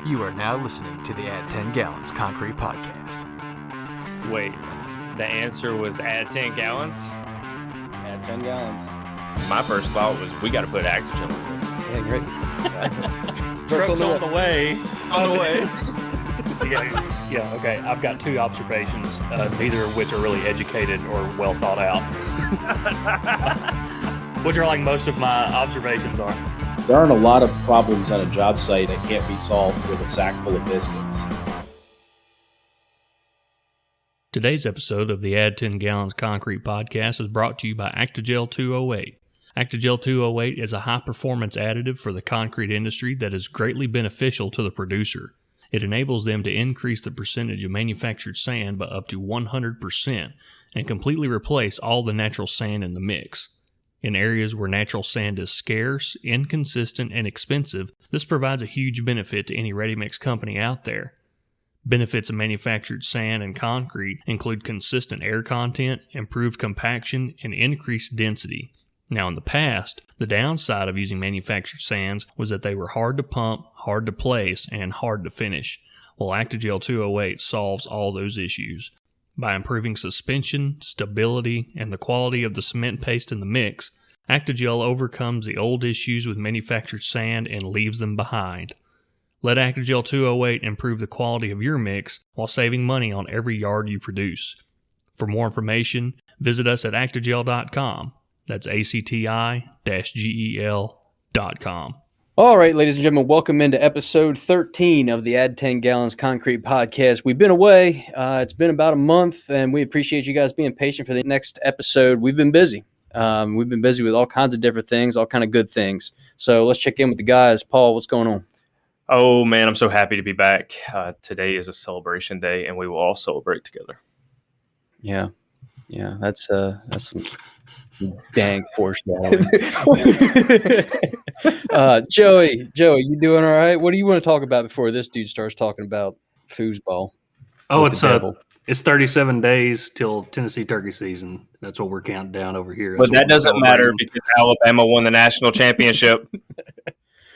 You are now listening to the Add 10 Gallons Concrete Podcast. Wait, the answer was add 10 gallons? Add 10 gallons. My first thought was we got to put Actigel in it. Yeah, great. Truck's on the way. On the way. Yeah, okay. I've got two observations, neither of which are really educated or well thought out. Which are like most of my observations are. There aren't a lot of problems on a job site that can't be solved with a sack full of biscuits. Today's episode of the Add 10 Gallons Concrete Podcast is brought to you by Actigel 208. Actigel 208 is a high-performance additive for the concrete industry that is greatly beneficial to the producer. It enables them to increase the percentage of manufactured sand by up to 100% and completely replace all the natural sand in the mix. In areas where natural sand is scarce, inconsistent, and expensive, this provides a huge benefit to any ready-mix company out there. Benefits of manufactured sand and concrete include consistent air content, improved compaction, and increased density. Now, in the past, the downside of using manufactured sands was that they were hard to pump, hard to place, and hard to finish. Well, Actigel 208 solves all those issues. By improving suspension, stability, and the quality of the cement paste in the mix, Actigel overcomes the old issues with manufactured sand and leaves them behind. Let Actigel 208 improve the quality of your mix while saving money on every yard you produce. For more information, visit us at actigel.com. That's ACTI-GEL.com. All right, ladies and gentlemen, welcome into episode 13 of the Add 10 Gallons Concrete Podcast. We've been away. It's been about a month, and we appreciate you guys being patient for the next episode. We've been busy. We've been busy with all kinds of different things, all kind of good things. So let's check in with the guys. Paul, what's going on? Oh, man, I'm so happy to be back. Today is a celebration day, and we will all celebrate together. Yeah, that's some dang foreshadowing. Joey, you doing all right? What do you want to talk about before this dude starts talking about foosball? Oh, it's 37 days till Tennessee turkey season. That's what we're counting down over here. But that doesn't matter because Alabama won the national championship,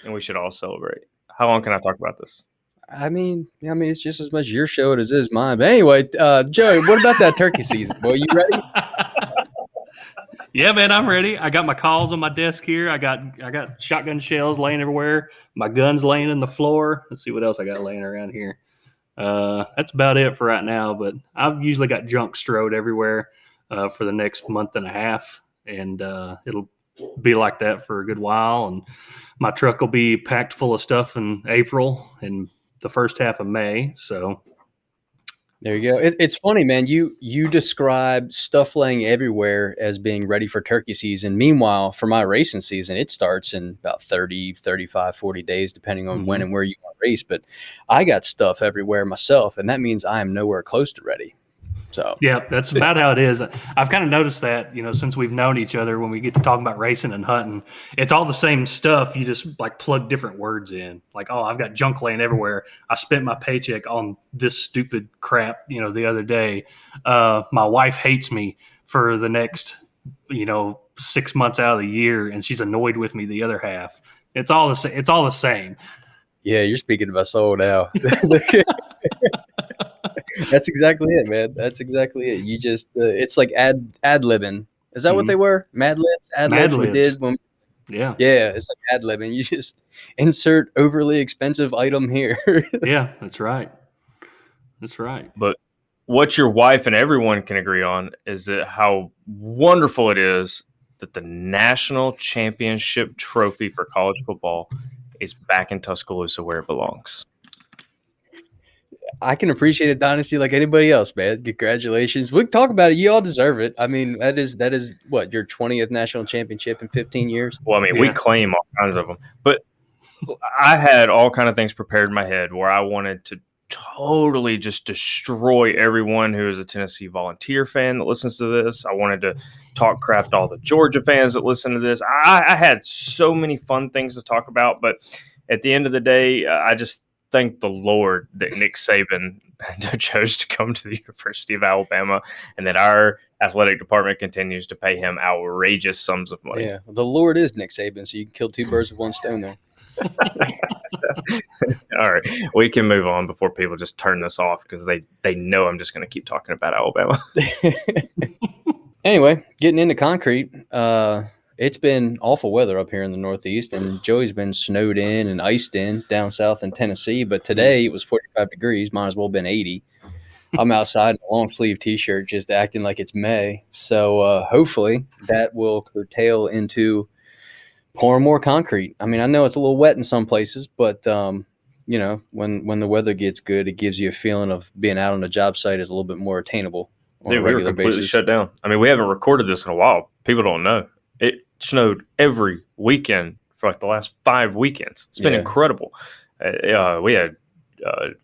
and we should all celebrate. How long can I talk about this? I mean, it's just as much your show as it is mine. But anyway, Joey, what about that turkey season? Boy, you ready? Yeah, man, I'm ready. I got my calls on my desk here. I got shotgun shells laying everywhere. My gun's laying in the floor. Let's see what else I got laying around here. That's about it for right now. But I've usually got junk strode everywhere for the next month and a half, and it'll be like that for a good while. And my truck will be packed full of stuff in April and the first half of May. So. There you go. It's funny, man. You describe stuff laying everywhere as being ready for turkey season. Meanwhile, for my racing season, it starts in about 30, 35, 40 days, depending on when and where you want to race. But I got stuff everywhere myself, and that means I am nowhere close to ready. So yeah, that's about how it is. I've kind of noticed that, since we've known each other, when we get to talk about racing and hunting, it's all the same stuff. You just like plug different words in. Like, oh, I've got junk laying everywhere. I spent my paycheck on this stupid crap, the other day. My wife hates me for the next, 6 months out of the year, and she's annoyed with me the other half. It's all the same. Yeah, you're speaking to my soul now. That's exactly it, man. That's exactly it. You just it's like ad-libbing. Is that what they were? Mad libs? Ad-libs we did when Yeah, it's like ad-libbing. You just insert overly expensive item here. Yeah, that's right. But what your wife and everyone can agree on is that how wonderful it is that the national championship trophy for college football is back in Tuscaloosa where it belongs. I can appreciate a dynasty like anybody else, man. Congratulations. We can talk about it. You all deserve it. I mean, that is what, your 20th national championship in 15 years? Well, I mean, we claim all kinds of them. But I had all kind of things prepared in my head where I wanted to totally just destroy everyone who is a Tennessee Volunteer fan that listens to this. I wanted to talk crap to all the Georgia fans that listen to this. I had so many fun things to talk about. But at the end of the day, I just thank the Lord that Nick Saban chose to come to the University of Alabama and that our athletic department continues to pay him outrageous sums of money. Yeah, the Lord is Nick Saban, so you can kill two birds with one stone there. All right, we can move on before people just turn this off because they know I'm just going to keep talking about Alabama. Anyway, getting into concrete, it's been awful weather up here in the Northeast, and Joey's been snowed in and iced in down south in Tennessee. But today it was 45 degrees, might as well have been 80. I'm outside in a long sleeve T-shirt, just acting like it's May. So hopefully that will curtail into pouring more concrete. I mean, I know it's a little wet in some places, but you know, when the weather gets good, it gives you a feeling of being out on a job site is a little bit more attainable on a Dude, we were regular completely basis. shut down. I mean, we haven't recorded this in a while. People don't know. It snowed every weekend for like the last 5 weekends. It's been incredible. We had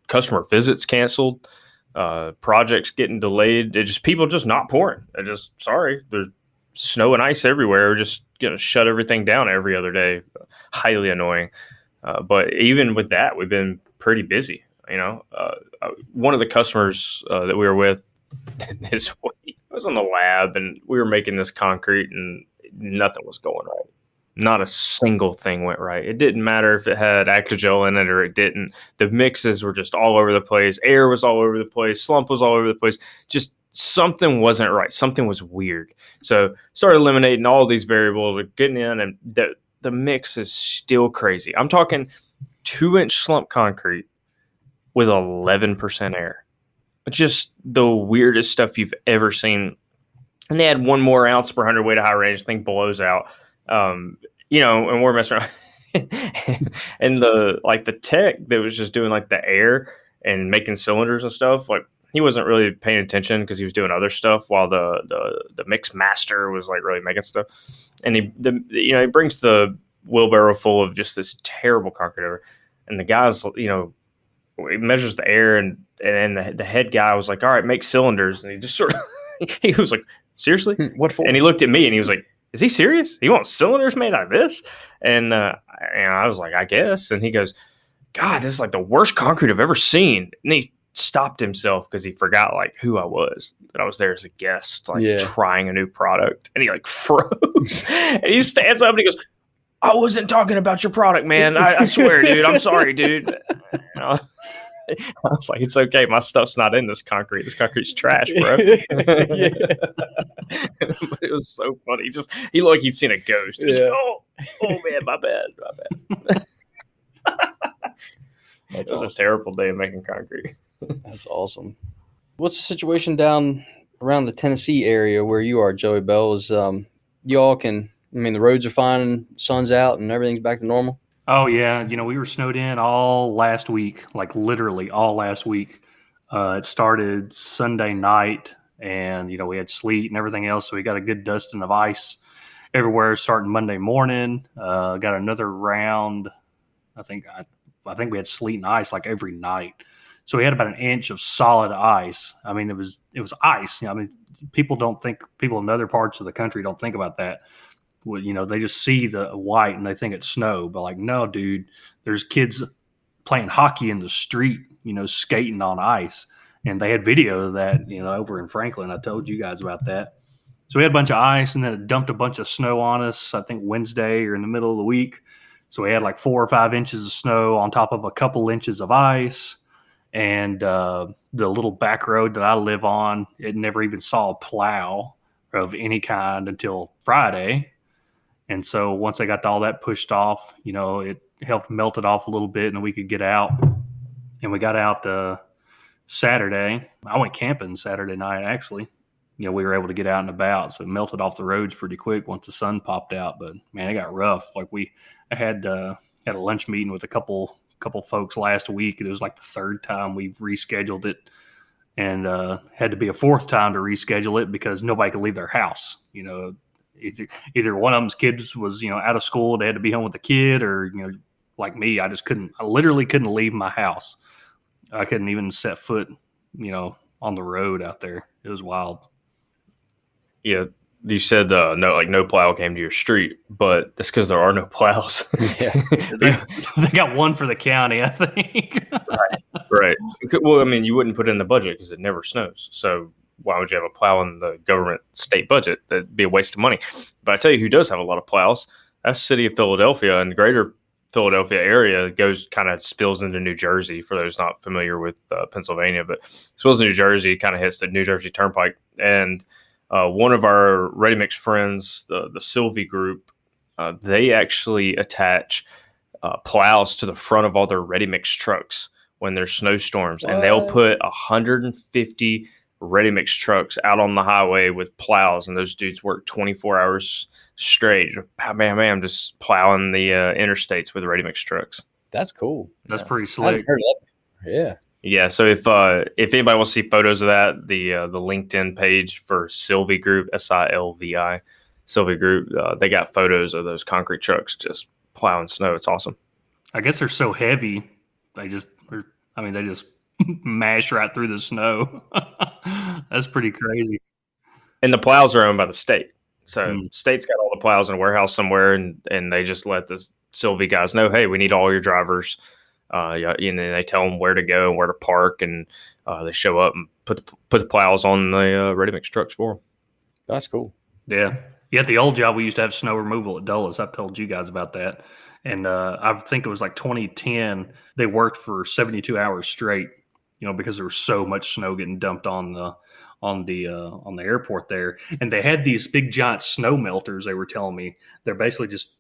customer visits canceled, projects getting delayed. People just not pouring. They're just sorry. There's snow and ice everywhere. We're just going to shut everything down every other day. Highly annoying. But even with that, we've been pretty busy. You know, one of the customers that we were with this week was in the lab, and we were making this concrete, and nothing was going right. Not a single thing went right. It didn't matter if it had Actigel in it or it didn't. The mixes were just all over the place. Air was all over the place. Slump was all over the place. Just something wasn't right. Something was weird. So started eliminating all these variables, getting in, and the mix is still crazy. I'm talking 2-inch slump concrete with 11% air. Just the weirdest stuff you've ever seen. And they had 1 more ounce per 100 weight of high range. Thing blows out. You know, and we're messing around. And the tech that was just doing like the air and making cylinders and stuff, like he wasn't really paying attention because he was doing other stuff while the mix master was like really making stuff. And he brings the wheelbarrow full of just this terrible concrete over, and the guys, you know, he measures the air, and the head guy was like, all right, make cylinders. And he just sort of, he was like, seriously? What for? And he looked at me and he was like, is he serious? He wants cylinders made out of this? And I was like, I guess. And he goes, God, this is like the worst concrete I've ever seen. And he stopped himself because he forgot like who I was, that I was there as a guest, like trying a new product. And he like froze. And he stands up and he goes, I wasn't talking about your product, man. I swear, dude. I'm sorry, dude. I was like, it's okay. My stuff's not in this concrete. This concrete's trash, bro. But it was so funny. He looked like he'd seen a ghost. Like, oh man, my bad. It was a terrible day of making concrete. That's awesome. What's the situation down around the Tennessee area where you are, Joey Bells? The roads are fine and sun's out and everything's back to normal? Oh, yeah. You know, we were snowed in all last week, like literally all last week. It started Sunday night, and, you know, we had sleet and everything else, so we got a good dusting of ice everywhere starting Monday morning. Got another round. I think we had sleet and ice like every night. So we had about 1 inch of solid ice. I mean, it was ice. You know, I mean, people in other parts of the country don't think about that. Well, you know, they just see the white and they think it's snow, but like, no, dude, there's kids playing hockey in the street, you know, skating on ice. And they had video of that, you know, over in Franklin. I told you guys about that. So we had a bunch of ice, and then it dumped a bunch of snow on us, I think Wednesday or in the middle of the week. So we had like 4 or 5 inches of snow on top of a couple inches of ice. And the little back road that I live on, it never even saw a plow of any kind until Friday. And so once I got all that pushed off, you know, it helped melt it off a little bit, and we could get out. And we got out Saturday. I went camping Saturday night, actually. You know, we were able to get out and about, so it melted off the roads pretty quick once the sun popped out. But man, it got rough. Like I had a lunch meeting with a couple folks last week. It was like the 3rd time we rescheduled it, and had to be a 4th time to reschedule it because nobody could leave their house. You know, either one of them's kids was, you know, out of school, they had to be home with the kid, or, you know, like me, I literally couldn't leave my house. I couldn't even set foot, you know, on the road out there. It was wild. Yeah. You said no plow came to your street, but that's because there are no plows. Yeah, they got one for the county, I think. Right. Well, I mean, you wouldn't put it in the budget because it never snows. So why would you have a plow in the government state budget? That'd be a waste of money. But I tell you who does have a lot of plows. That's the city of Philadelphia and the greater Philadelphia area goes kind of spills into New Jersey. For those not familiar with Pennsylvania, but spills into New Jersey, kind of hits the New Jersey Turnpike. And one of our ready mix friends, the Sylvie group, they actually attach plows to the front of all their ready mix trucks when there's snowstorms, and they'll put 150 ready mix trucks out on the highway with plows, and those dudes work 24 hours straight, bam, bam, bam, just plowing the interstates with ready mix trucks. That's cool. That's pretty I slick. haven't heard of that. Yeah. Yeah, so if anybody wants to see photos of that, the LinkedIn page for Sylvie Group, SILVI, Sylvie Group, they got photos of those concrete trucks just plowing snow. It's awesome. I guess they're so heavy, they just mash right through the snow. That's pretty crazy. And the plows are owned by the state. So state's got all the plows in a warehouse somewhere, and they just let the Sylvie guys know, hey, we need all your drivers. They tell them where to go and where to park, and they show up and put the plows on the ready mix trucks for them. That's cool. Yeah. At the old job, we used to have snow removal at Dulles. I've told you guys about that. And I think it was like 2010, they worked for 72 hours straight, because there was so much snow getting dumped on the airport there. And they had these big giant snow melters, they were telling me. They're basically just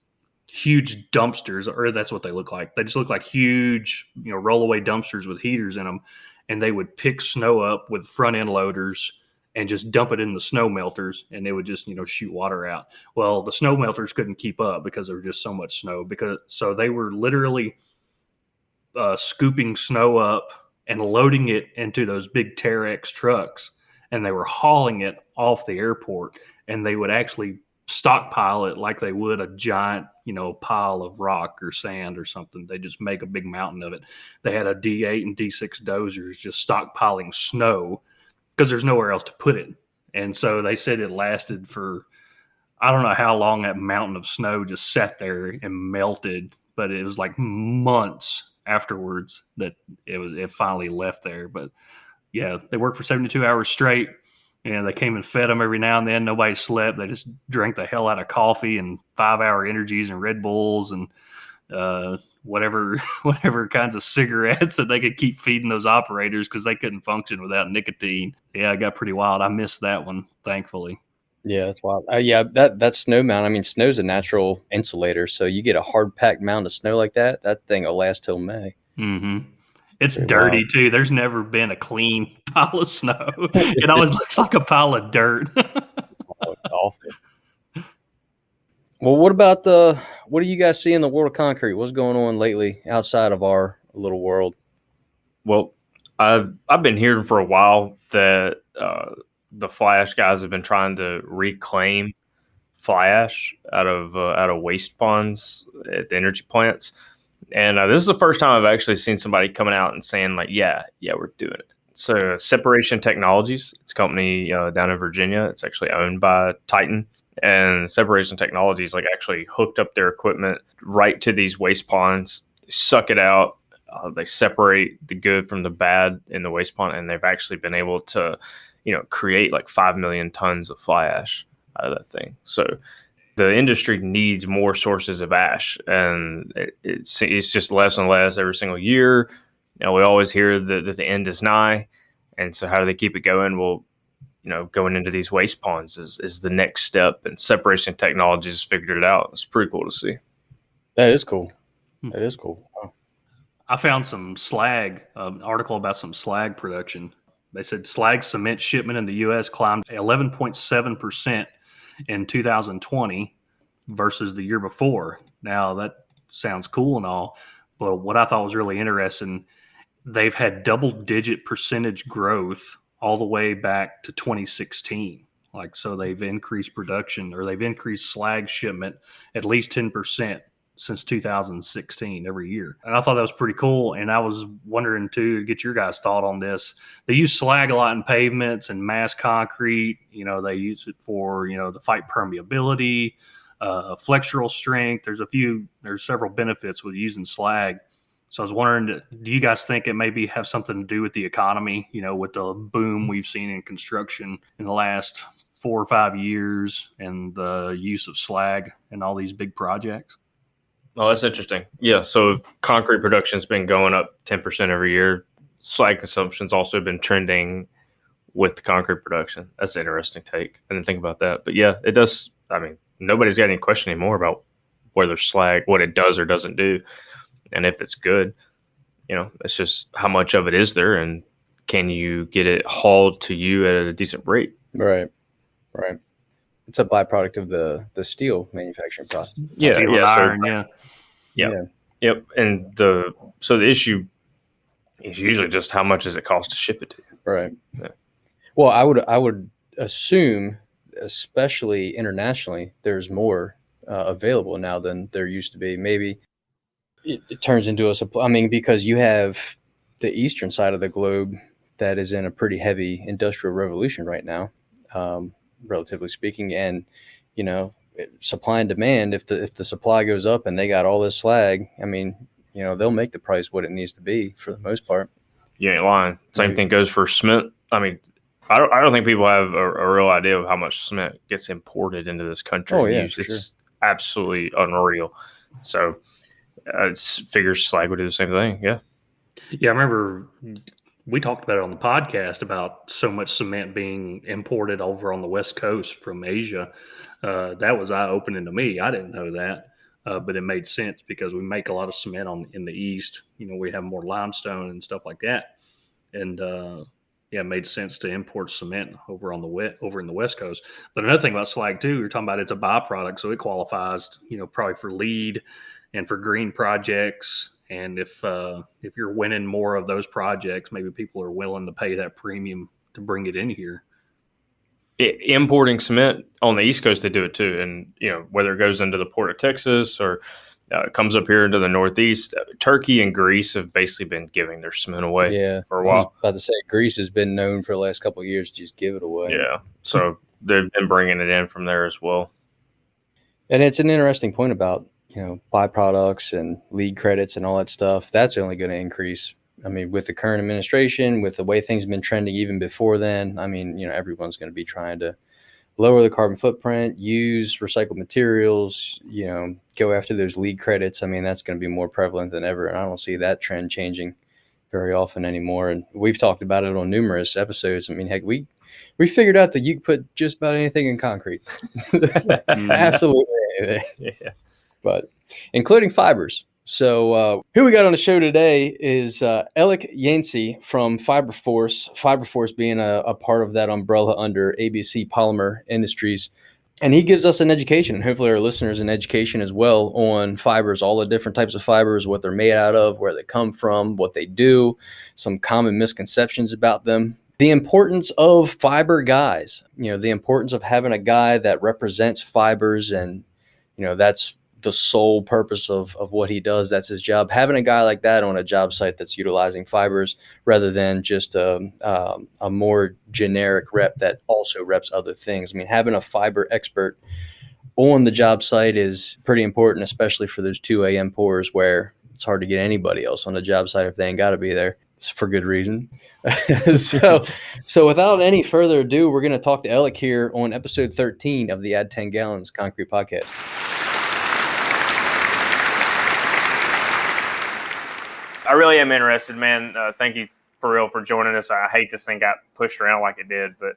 huge dumpsters, or that's what they look like. They just look like huge, rollaway dumpsters with heaters in them. And they would pick snow up with front end loaders and just dump it in the snow melters, and they would just, shoot water out. Well, the snow melters couldn't keep up because there was just so much snow. So they were literally scooping snow up and loading it into those big Terex trucks, and they were hauling it off the airport, and they would actually stockpile it like they would a giant, pile of rock or sand or something. They just make a big mountain of it. They had a D8 and D6 dozers just stockpiling snow because there's nowhere else to put it. And so they said it lasted for, I don't know how long that mountain of snow just sat there and melted, but it was like months afterwards that it finally left there. But yeah, they worked for 72 hours straight, and they came and fed them every now and then. Nobody slept. They just drank the hell out of coffee and 5-hour energies and Red Bulls and whatever kinds of cigarettes that they could keep feeding those operators because they couldn't function without nicotine. Yeah, it got pretty wild. I missed that one, thankfully. Yeah, that's wild. That snow mound. I mean, snow's a natural insulator, so you get a hard packed mound of snow like that thing will last till May. Mm-hmm. It's dirty too. There's never been a clean pile of snow. It always looks like a pile of dirt. Oh, it's awful. Well, what do you guys see in the world of concrete? What's going on lately outside of our little world? Well, I've been hearing for a while that the fly ash guys have been trying to reclaim fly ash out of waste ponds at the energy plants, and this is the first time I've actually seen somebody coming out and saying like, yeah, we're doing it. So Separation Technologies, it's a company down in Virginia. It's actually owned by Titan. And Separation Technologies actually hooked up their equipment right to these waste ponds, suck it out. They separate the good from the bad in the waste pond, and they've actually been able to, create 5 million tons of fly ash out of that thing. So the industry needs more sources of ash, and it's just less and less every single year. We always hear that the end is nigh, and so how do they keep it going? Well, going into these waste ponds is the next step, and Separation Technologies has figured it out. It's pretty cool to see. That is cool. That is cool. Wow. I found some slag, an article about some slag production. They said slag cement shipment in the U.S. climbed 11.7% in 2020 versus the year before. Now, that sounds cool and all, but what I thought was really interesting, they've had double-digit percentage growth all the way back to 2016. So they've increased production, or they've increased slag shipment at least 10% since 2016 every year. And I thought that was pretty cool. And I was wondering too, to get your guys' thought on this. They use slag a lot in pavements and mass concrete. They use it for, the fight permeability, flexural strength. There's several benefits with using slag. So I was wondering, do you guys think it maybe have something to do with the economy, with the boom we've seen in construction in the last 4 or 5 years and the use of slag in all these big projects? Oh, that's interesting. Yeah, so concrete production's been going up 10% every year. Slag consumption's also been trending with the concrete production. That's an interesting take. I didn't think about that. But yeah, it does. I mean, nobody's got any question anymore about whether slag, what it does or doesn't do, and if it's good. It's just how much of it is there, and can you get it hauled to you at a decent rate? Right. It's a byproduct of the steel manufacturing process. Yeah, Steel and iron, yeah. Yep. And the issue is usually just how much does it cost to ship it to you? Right. Yeah. Well, I would assume, especially internationally, there's more available now than there used to be. Maybe it turns into a supply. I mean, because you have the eastern side of the globe that is in a pretty heavy industrial revolution right now, relatively speaking, and supply and demand. If the supply goes up and they got all this slag, I mean, they'll make the price what it needs to be for the most part. You ain't lying. Same thing goes for cement. I mean, I don't think people have a real idea of how much cement gets imported into this country. Oh yeah, it's sure. absolutely unreal. So figures slag would do the same thing. Yeah. Yeah, I remember we talked about it on the podcast about so much cement being imported over on the West Coast from Asia. That was eye-opening to me. I didn't know that, but it made sense because we make a lot of cement in the East. We have more limestone and stuff like that. And it made sense to import cement over in the West Coast. But another thing about slag too, you're talking about it's a byproduct, so it qualifies, probably for LEED and for green projects. And if you're winning more of those projects, maybe people are willing to pay that premium to bring it in here. Importing cement on the East Coast, they do it too. And, whether it goes into the port of Texas or comes up here into the Northeast, Turkey and Greece have basically been giving their cement away for a while. I was about to say, Greece has been known for the last couple of years to just give it away. Yeah. So they've been bringing it in from there as well. And it's an interesting point about, byproducts and LEED credits and all that stuff. That's only going to increase. I mean, with the current administration, with the way things have been trending even before then, I mean, everyone's going to be trying to lower the carbon footprint, use recycled materials, go after those LEED credits. I mean, that's going to be more prevalent than ever. And I don't see that trend changing very often anymore. And we've talked about it on numerous episodes. I mean, heck, we figured out that you can put just about anything in concrete. Absolutely anything. Yeah. But including fibers. So who we got on the show today is Aleck Yancey from Fiberforce. Fiberforce being a part of that umbrella under ABC Polymer Industries. And he gives us an education, and hopefully our listeners an education as well on fibers, all the different types of fibers, what they're made out of, where they come from, what they do, some common misconceptions about them. The importance of fiber guys, the importance of having a guy that represents fibers, and, that's the sole purpose of what he does. That's his job. Having a guy like that on a job site that's utilizing fibers rather than just a more generic rep that also reps other things. I mean, having a fiber expert on the job site is pretty important, especially for those 2 a.m. pours where it's hard to get anybody else on the job site if they ain't got to be there. It's for good reason. So without any further ado, we're going to talk to Aleck here on episode 13 of the Add 10 Gallons Concrete Podcast. I really am interested, man. Thank you for real for joining us. I hate this thing got pushed around like it did, but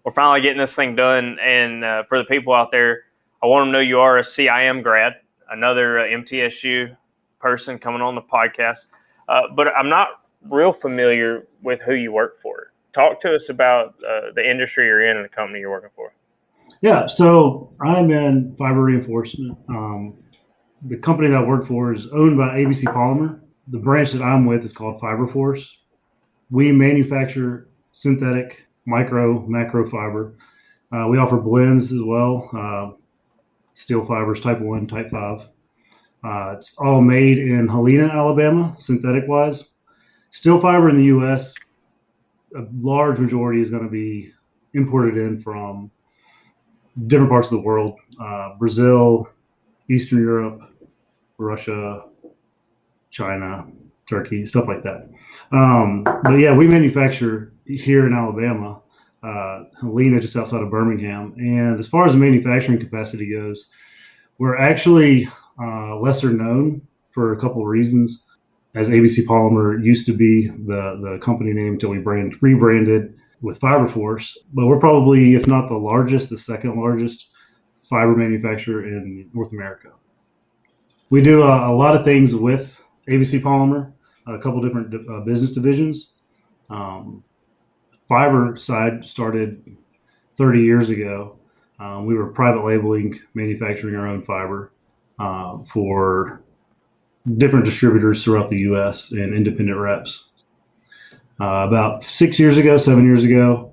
we're finally getting this thing done. And for the people out there, I want them to know you are a CIM grad, another MTSU person coming on the podcast. But I'm not real familiar with who you work for. Talk to us about the industry you're in and the company you're working for. Yeah, so I'm in fiber reinforcement. The company that I work for is owned by ABC Polymer. The branch that I'm with is called Fiberforce. We manufacture synthetic macro fiber. We offer blends as well, steel fibers, type 1, type 5. It's all made in Helena, Alabama, synthetic-wise. Steel fiber in the U.S., a large majority is going to be imported in from different parts of the world, Brazil, Eastern Europe, Russia, China, Turkey, stuff like that. But yeah, we manufacture here in Alabama, Helena, just outside of Birmingham. And as far as the manufacturing capacity goes, we're actually lesser known for a couple of reasons. As ABC Polymer used to be the company name until we rebranded with Fiberforce, but we're probably, if not the largest, the second largest fiber manufacturer in North America. We do a lot of things with ABC Polymer, a couple different business divisions. Fiber side started 30 years ago. We were private labeling, manufacturing our own fiber for different distributors throughout the U.S. and independent reps. About 7 years ago,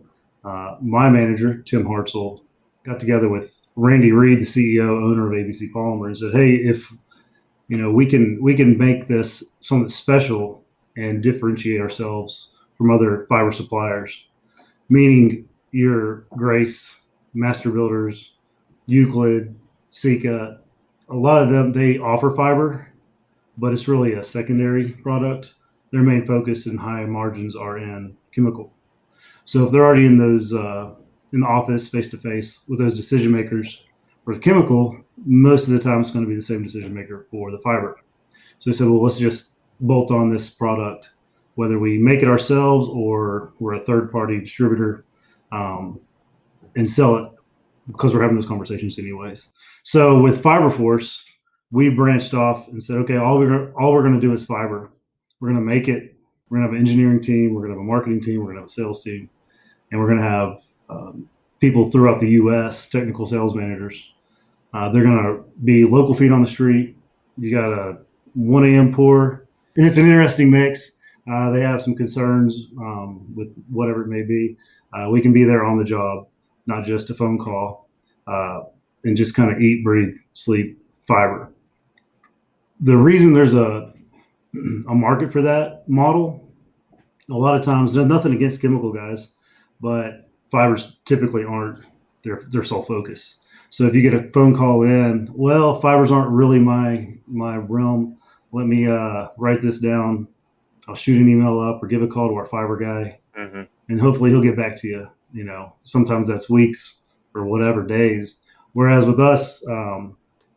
my manager, Tim Hartzell, got together with Randy Reed, the CEO, owner of ABC Polymer, and said, hey, if we can make this something special and differentiate ourselves from other fiber suppliers, meaning your Grace, Master Builders, Euclid, Sika, a lot of them, they offer fiber, but it's really a secondary product. Their main focus and high margins are in chemical. So if they're already in those in the office face to face with those decision makers for the chemical, most of the time it's going to be the same decision maker for the fiber. So they said, well, let's just bolt on this product, whether we make it ourselves or we're a third party distributor, and sell it, because we're having those conversations anyways. So with Fiberforce, we branched off and said, okay, all we're going to do is fiber. We're going to make it. We're going to have an engineering team. We're going to have a marketing team. We're going to have a sales team. And we're going to have people throughout the U.S., technical sales managers. They're going to be local feet on the street. You got a 1 a.m. pour. And it's an interesting mix. They have some concerns with whatever it may be. We can be there on the job, not just a phone call, and just kind of eat, breathe, sleep fiber. The reason there's a market for that model, a lot of times, there's nothing against chemical guys, but fibers typically aren't their sole focus. So if you get a phone call in, well, fibers aren't really my realm. Let me write this down. I'll shoot an email up or give a call to our fiber guy, and hopefully he'll get back to you. Sometimes that's weeks or whatever, days. Whereas with us,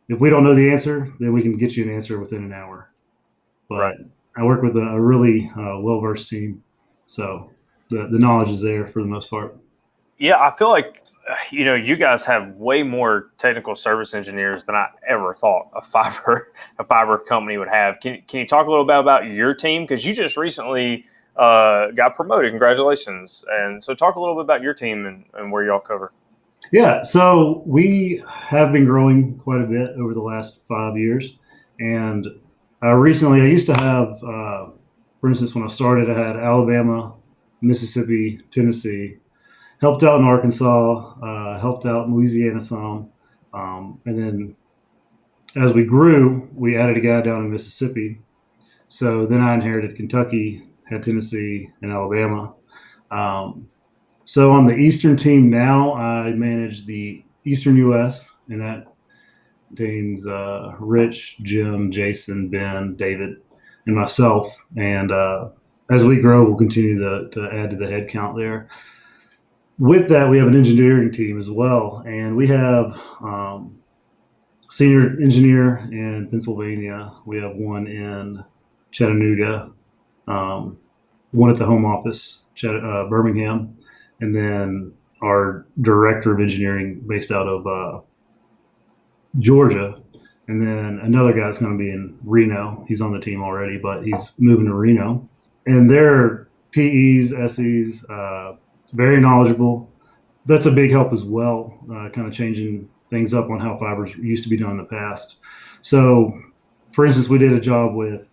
if we don't know the answer, then we can get you an answer within an hour. But right. I work with a really well-versed team, so the knowledge is there for the most part. Yeah, I feel like you guys have way more technical service engineers than I ever thought a fiber company would have. Can you talk a little bit about your team, because you just recently got promoted? Congratulations! And so talk a little bit about your team and where y'all cover. Yeah, so we have been growing quite a bit over the last 5 years, and recently I used to have, for instance, when I started, I had Alabama, Mississippi, Tennessee. Helped out in Arkansas, helped out in Louisiana some. And then as we grew, we added a guy down in Mississippi. So then I inherited Kentucky, had Tennessee, and Alabama. So on the Eastern team now, I manage the Eastern U.S., and that contains Rich, Jim, Jason, Ben, David, and myself. And as we grow, we'll continue to add to the head count there. With that, we have an engineering team as well, and we have senior engineer in Pennsylvania. We have one in Chattanooga, one at the home office, Birmingham, and then our director of engineering based out of Georgia, and then another guy that's going to be in Reno. He's on the team already, but he's moving to Reno. And they're PEs, SEs, very knowledgeable. That's a big help as well, kind of changing things up on how fibers used to be done in the past. So, for instance, we did a job with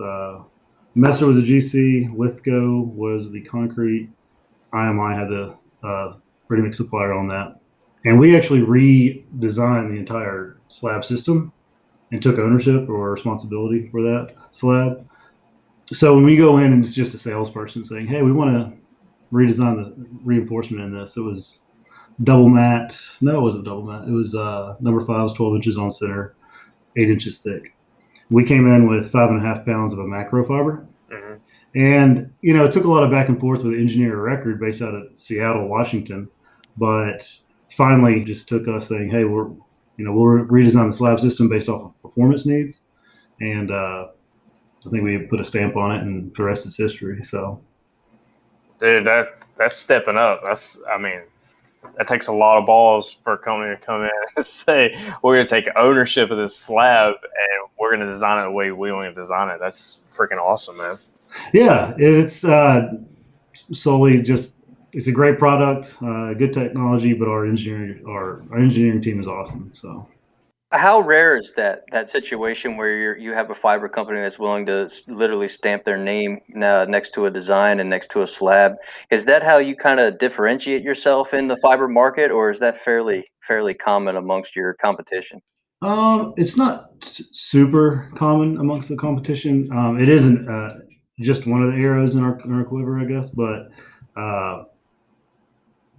Messer was a GC, Lithgow was the concrete, IMI had the ready mix supplier on that. And we actually redesigned the entire slab system and took ownership or responsibility for that slab. So when we go in and it's just a salesperson saying, hey, we want to redesign the reinforcement in this. It was double mat. No, it wasn't double mat. It was number 5 was 12 inches on center, 8 inches thick. We came in with 5.5 pounds of a macro fiber. Mm-hmm. And, it took a lot of back and forth with the engineer of record based out of Seattle, Washington. But finally just took us saying, hey, we'll redesign the slab system based off of performance needs. and I think we put a stamp on it, and the rest is history. So, dude, that's stepping up. That takes a lot of balls for a company to come in and say, we're going to take ownership of this slab and we're going to design it the way we want to design it. That's freaking awesome, man. Yeah, it's solely just, it's a great product, good technology, but our engineering team is awesome. So, How rare is that situation where you have a fiber company that's willing to literally stamp their name next to a design and next to a slab? Is that how you kind of differentiate yourself in the fiber market, or is that fairly common amongst your competition? It's not super common amongst the competition. It isn't just one of the arrows in our quiver, I guess. But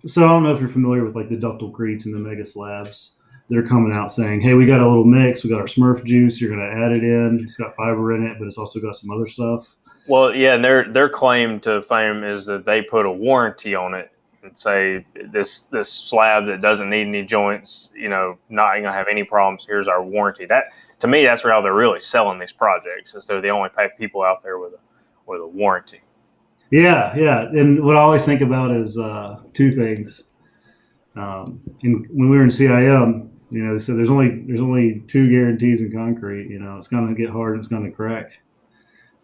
so I don't know if you're familiar with like the ductile cleats and the mega slabs. They're coming out saying, "Hey, we got a little mix. We got our Smurf juice. You're going to add it in. It's got fiber in it, but it's also got some other stuff." Well, yeah, and their claim to fame is that they put a warranty on it and say this slab that doesn't need any joints, not going to have any problems. Here's our warranty. That, to me, that's how they're really selling these projects, is they're the only people out there with a warranty. Yeah. And what I always think about is two things. When we were in CIM, they said there's only two guarantees in concrete. It's going to get hard and it's going to crack.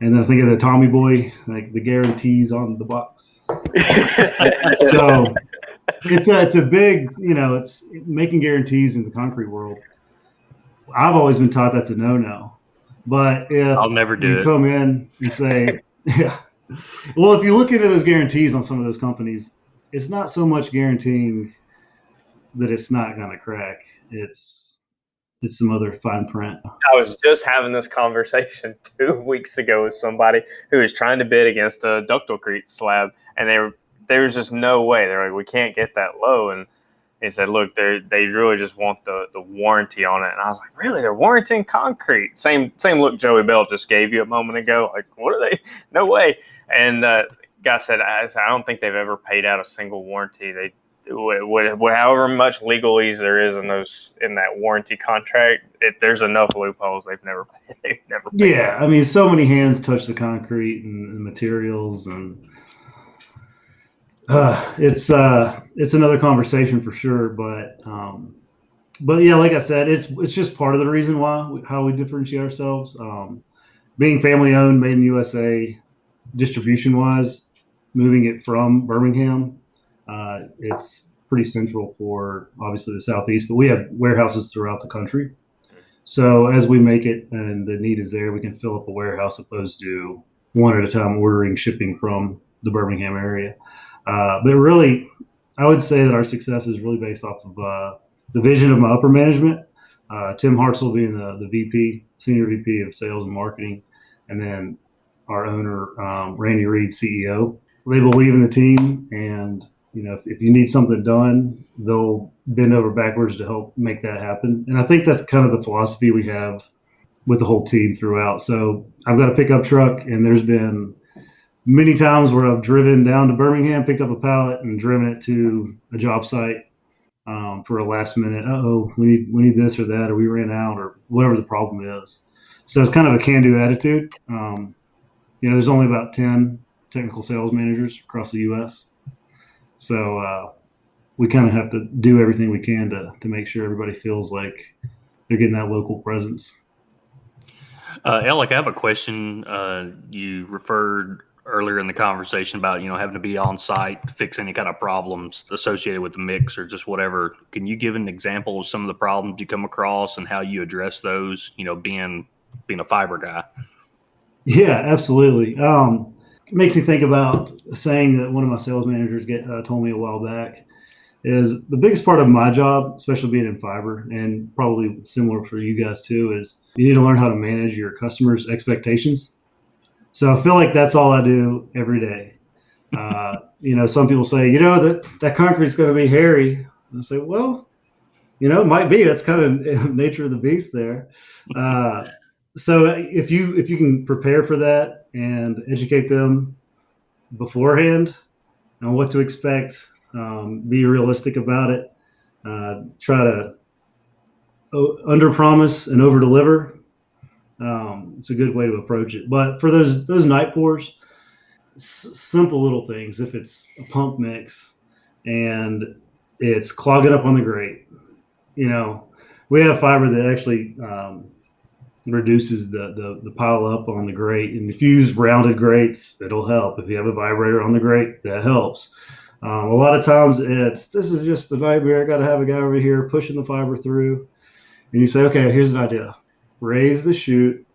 And then I think of the Tommy Boy, like the guarantees on the box. So it's a big, it's making guarantees in the concrete world. I've always been taught that's a no-no. But if I'll never do you it. come in and say, yeah. Well, if you look into those guarantees on some of those companies, it's not so much guaranteeing that it's not going to crack. It's some other fine print. I was just having this conversation 2 weeks ago with somebody who was trying to bid against a ductile crete slab, and there was just no way. They're like, we can't get that low. And he said, look, they really just want the warranty on it. And I was like, really? They're warranting concrete? Same look Joey Bell just gave you a moment ago. Like, what are they? No way. And guy said, I don't think they've ever paid out a single warranty. However much legalese there is in that warranty contract, there's enough loopholes they've never paid. Yeah, I mean, so many hands touch the concrete and the materials, and it's another conversation for sure. But yeah, like I said, it's just part of the reason how we differentiate ourselves. Being family owned, made in USA, distribution wise, moving it from Birmingham. It's pretty central for obviously the Southeast, but we have warehouses throughout the country. So as we make it and the need is there, we can fill up a warehouse opposed to one at a time shipping from the Birmingham area. But really, I would say that our success is really based off of the vision of my upper management, Tim Hartzell being the VP, Senior VP of Sales and Marketing, and then our owner, Randy Reed, CEO. They believe in the team, and if you need something done, they'll bend over backwards to help make that happen. And I think that's kind of the philosophy we have with the whole team throughout. So I've got a pickup truck, and there's been many times where I've driven down to Birmingham, picked up a pallet, and driven it to a job site for a last minute. We need this or that, or we ran out, or whatever the problem is. So it's kind of a can-do attitude. There's only about 10 technical sales managers across the U.S. So we kind of have to do everything we can to make sure everybody feels like they're getting that local presence. Aleck, I have a question. You referred earlier in the conversation about, having to be on site to fix any kind of problems associated with the mix or just whatever. Can you give an example of some of the problems you come across and how you address those, being a fiber guy? Yeah, absolutely. It makes me think about a saying that one of my sales managers told me a while back is the biggest part of my job, especially being in fiber, and probably similar for you guys too, is you need to learn how to manage your customers' expectations. So I feel like that's all I do every day. Some people say, that concrete's going to be hairy. And I say, well, it might be. That's kind of nature of the beast there. So if you can prepare for that and educate them beforehand on what to expect, be realistic about it, try to under promise and over deliver, It's a good way to approach it. But for those night pours, simple little things. If it's a pump mix and it's clogging up on the grate, we have fiber that actually reduces the pile up on the grate. And if you use rounded grates, it'll help. If you have a vibrator on the grate, that helps. A lot of times this is just a nightmare. I got to have a guy over here pushing the fiber through. And you say, okay, here's an idea. Raise the chute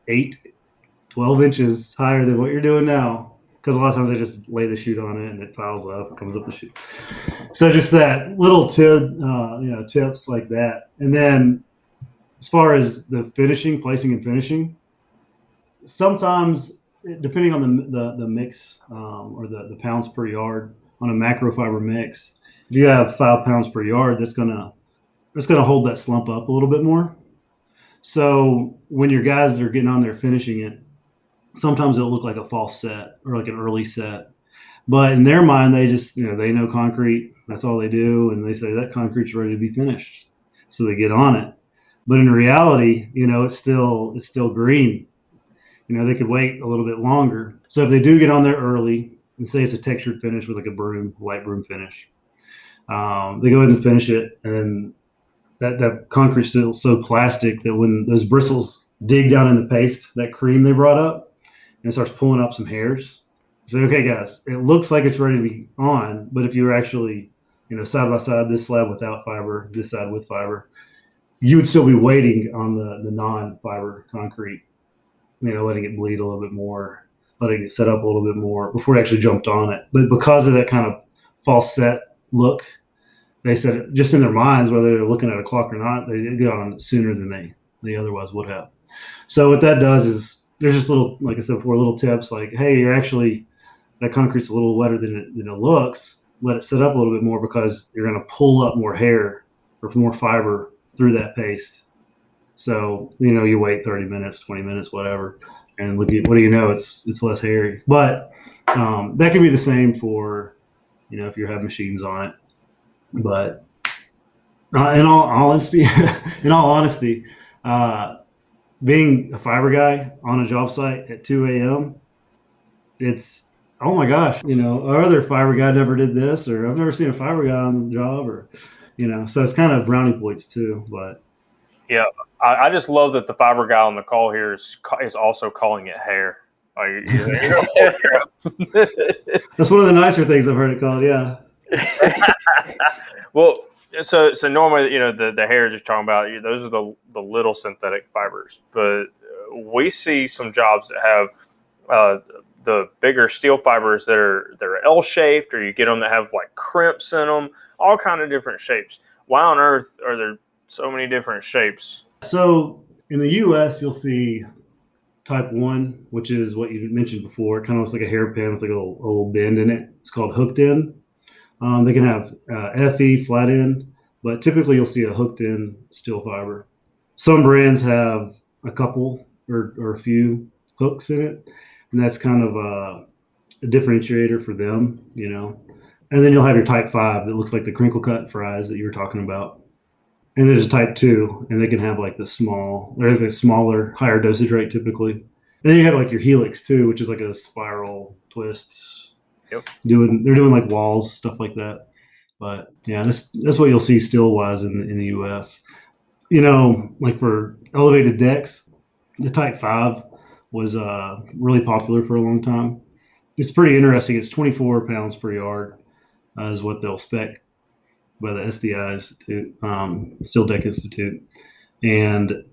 12 inches higher than what you're doing now. Because a lot of times they just lay the chute on it and it piles up and comes up the chute. So just that little tips like that. And then as far as the placing and finishing, sometimes depending on the mix or the pounds per yard on a macro fiber mix, if you have 5 pounds per yard, that's gonna hold that slump up a little bit more. So when your guys are getting on there finishing it, sometimes it'll look like a false set or like an early set. But in their mind, they just, they know concrete. That's all they do. And they say that concrete's ready to be finished. So they get on it. But in reality, it's still green. They could wait a little bit longer. So if they do get on there early and say it's a textured finish with like a light broom finish, they go ahead and finish it. And that concrete's still so plastic that when those bristles dig down in the paste, that cream they brought up, and it starts pulling up some hairs. You say, okay, guys, it looks like it's ready to be on, but if you were actually, side by side, this slab without fiber, this side with fiber, you would still be waiting on the non-fiber concrete, letting it bleed a little bit more, letting it set up a little bit more before it actually jumped on it. But because of that kind of false set look, they said just in their minds, whether they're looking at a clock or not, they got on it sooner than they otherwise would have. So what that does is there's just little, like I said before, little tips like, hey, that concrete's a little wetter than it looks. Let it set up a little bit more because you're going to pull up more hair or more fiber through that paste. So, you wait 30 minutes, 20 minutes, whatever. And what do you know? It's less hairy. But that can be the same for, if you have machines on it. But in all honesty, being a fiber guy on a job site at 2 a.m., it's, oh my gosh, our other fiber guy never did this, or I've never seen a fiber guy on the job, or, so it's kind of brownie points too. But yeah, I just love that the fiber guy on the call here is also calling it hair. That's one of the nicer things I've heard it called. Yeah. Well, so normally, the hair you're talking about, those are the little synthetic fibers, but we see some jobs that have the bigger steel fibers they're L-shaped, or you get them that have like crimps in them, all kind of different shapes. Why on earth are there so many different shapes? So in the U.S., you'll see type 1, which is what you mentioned before. It kind of looks like a hairpin with like a little bend in it. It's called hooked end. They can have FE, flat end, but typically you'll see a hooked end steel fiber. Some brands have a couple or a few hooks in it, and that's kind of a differentiator for them, And then you'll have your type 5 that looks like the crinkle cut fries that you were talking about. And there's a type 2, and they can have like a smaller, higher dosage rate typically. And then you have like your helix too, which is like a spiral twist. Yep. They're doing like walls, stuff like that. But yeah, that's what you'll see steel wise in the US. Like for elevated decks, the type 5 was really popular for a long time. It's pretty interesting. It's 24 pounds per yard is what they'll spec by the SDI Institute, Steel Deck Institute. And